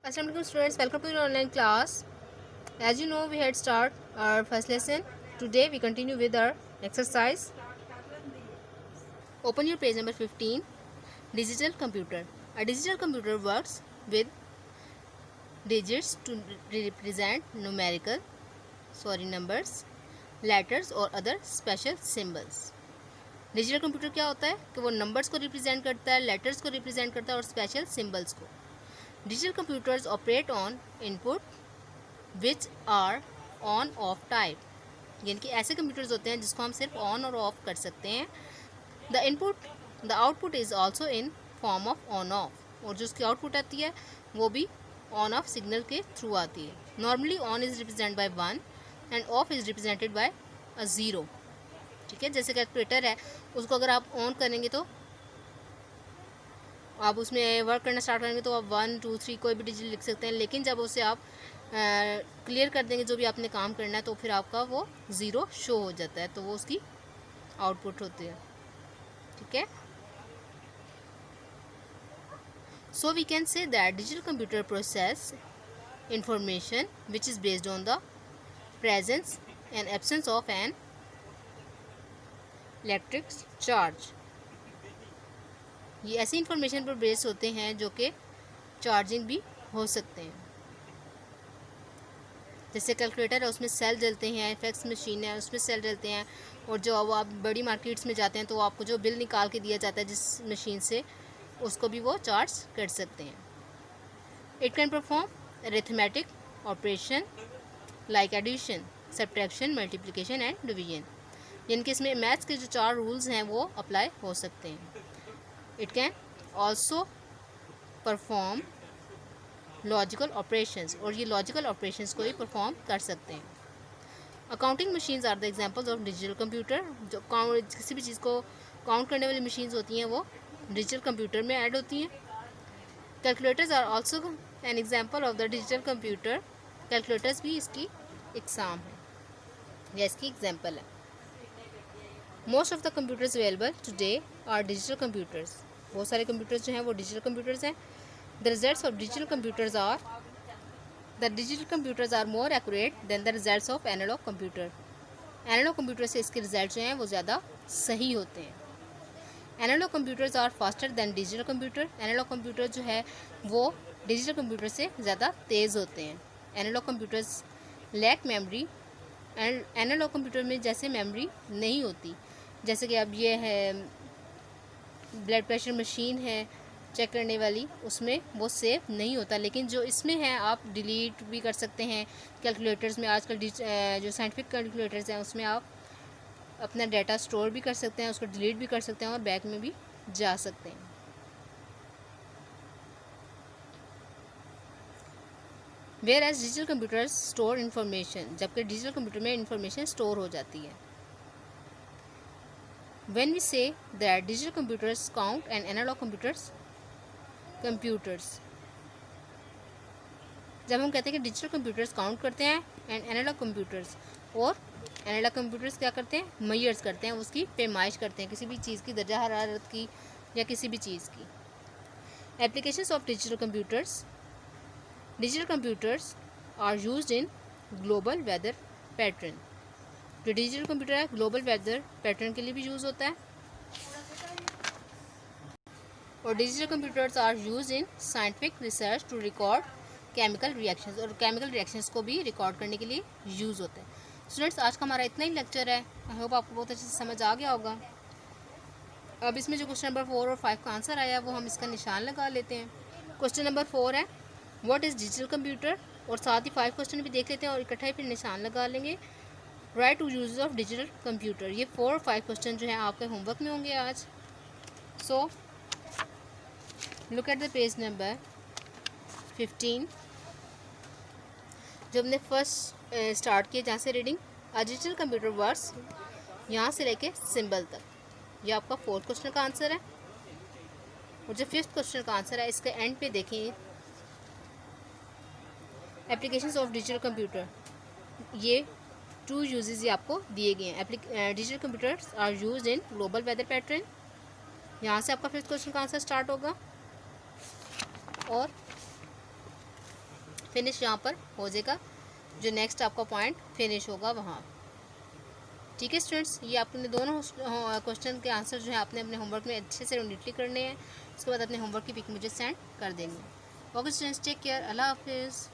Assalamu alaikum students, welcome to your online class. As you know, we had start our first lesson. Today we continue with our exercise. Open your page number 15. Digital computer. A digital computer works with digits to represent numbers, letters और other special symbols. Digital computer क्या होता है कि वो numbers को represent करता है, letters को रिप्रेजेंट करता है और स्पेशल सिंबल्स को. Digital computers operate on input which are on off type, यानी कि ऐसे कंप्यूटर्स होते हैं जिसको हम सिर्फ ऑन और ऑफ कर सकते हैं. The output is also in form of on off, और जो उसकी आउटपुट आती है वो भी ऑन ऑफ सिग्नल के थ्रू आती है. Normally on is represent by 1 and off is represented by a 0. ठीक है, जैसे कैलकुलेटर है उसको अगर आप ऑन करेंगे तो आप उसमें वर्क करना स्टार्ट करेंगे तो आप 1 2 3 कोई भी डिजिट लिख सकते हैं, लेकिन जब उसे आप क्लियर कर देंगे जो भी आपने काम करना है तो फिर आपका वो 0 शो हो जाता है, तो वो उसकी आउटपुट होती है. ठीक है, so we can say that digital computer process information which is based on the presence and absence of an electric charge. ये ऐसी इंफॉर्मेशन पर बेस होते हैं जो कि चार्जिंग भी हो सकते हैं. जैसे कैलकुलेटर है उसमें सेल जलते हैं, फैक्स मशीन है उसमें सेल जलते हैं, और जो अब आप बड़ी मार्केट्स में जाते हैं तो आपको जो बिल निकाल के दिया जाता है जिस मशीन से, उसको भी वो चार्ज कर सकते हैं. It can perform arithmetic operation like addition, subtraction, multiplication and division, यानी कि इसमें मैथ्स के जो 4 रूल्स हैं वो अप्लाई हो सकते हैं. It can also perform logical operations, और ये लॉजिकल ऑपरेशंस को ही परफॉर्म कर सकते हैं. Accounting machines are the examples of digital computer. जो किसी भी चीज़ को काउंट करने वाली मशीन्स होती हैं वो डिजिटल कंप्यूटर में ऐड होती हैं. Calculators are also an example of the digital computer. Calculators भी इसकी एग्जाम है या इसकी एग्जाम्पल है. Most of the computers available today are digital computers. बहुत सारे कंप्यूटर्स जो हैं वो डिजिटल कंप्यूटर्स हैं. The results of digital computers are more accurate than the results of analog computer. Analog computer से इसके रिजल्ट जो हैं वो ज़्यादा सही होते हैं. Analog computers are faster than digital computer. Analog computer जो है वो digital computer से ज़्यादा तेज़ होते हैं. Analog computers lack memory. Analog computer में जैसे मेमोरी नहीं होती, जैसे कि अब ये है ब्लड प्रेशर मशीन है चेक करने वाली, उसमें वो सेव नहीं होता, लेकिन जो इसमें है आप डिलीट भी कर सकते हैं. कैलकुलेटर्स में आजकल जो साइंटिफिक कैलकुलेटर्स हैं उसमें आप अपना डाटा स्टोर भी कर सकते हैं, उसको डिलीट भी कर सकते हैं और बैक में भी जा सकते हैं. Whereas digital computers store information, जबकि डिजिटल कंप्यूटर में इंफॉर्मेशन स्टोर हो जाती है. When we say that digital computers count and analog computers, जब हम कहते हैं कि डिजिटल कंप्यूटर्स काउंट करते हैं एंड एनालॉग कंप्यूटर्स, और एनालॉग कंप्यूटर्स क्या करते हैं, मेजर्स करते हैं, उसकी पैमाइश करते हैं किसी भी चीज़ की, दर्जा हरारत की या किसी भी चीज़ की. Applications of digital computers are used in global weather pattern. जो डिजिटल कंप्यूटर है ग्लोबल वेदर पैटर्न के लिए भी यूज़ होता है, और digital computers are use in scientific research to record chemical reactions, और केमिकल रिएक्शंस को भी रिकॉर्ड करने के लिए यूज़ होते हैं. स्टूडेंट्स, आज का हमारा इतना ही लेक्चर है. आई होप आपको बहुत अच्छे से समझ आ गया होगा. अब इसमें जो क्वेश्चन नंबर 4 और 5 का आंसर आया वो हम इसका निशान लगा लेते हैं. क्वेश्चन नंबर 4 है व्हाट इज़ डिजिटल कंप्यूटर, और साथ ही 5 क्वेश्चन भी देख लेते हैं और इकट्ठा ही फिर निशान लगा लेंगे. Right to use of digital computer. ये 4 और 5 क्वेश्चन जो हैं आपके होमवर्क में होंगे आज. So look at the page number 15. जो हमने फर्स्ट स्टार्ट किया जहाँ से रीडिंग डिजिटल कंप्यूटर वर्ड्स, यहाँ से लेके सिंबल तक, ये आपका 4th क्वेश्चन का आंसर है. और जो 5th क्वेश्चन का आंसर है इसके एंड पे देखें, एप्लीकेशंस ऑफ डिजिटल कंप्यूटर, ये 2 यूजेस ये आपको दिए गए हैं. Digital computers are use in global weather pattern, यहाँ से आपका 5th क्वेश्चन का आंसर स्टार्ट होगा. और फिनिश यहाँ पर हो जाएगा, जो नेक्स्ट आपका पॉइंट फिनिश होगा वहाँ। ठीक है स्टूडेंट्स, ये आपने दोनों क्वेश्चन के आंसर जो है आपने अपने होमवर्क में अच्छे से नीटली करने हैं। उसके बाद अपने होमवर्क की पिक मुझे सेंड कर देंगे। ओके स्टूडेंट्स, टेक केयर, अल्लाह हाफिज़।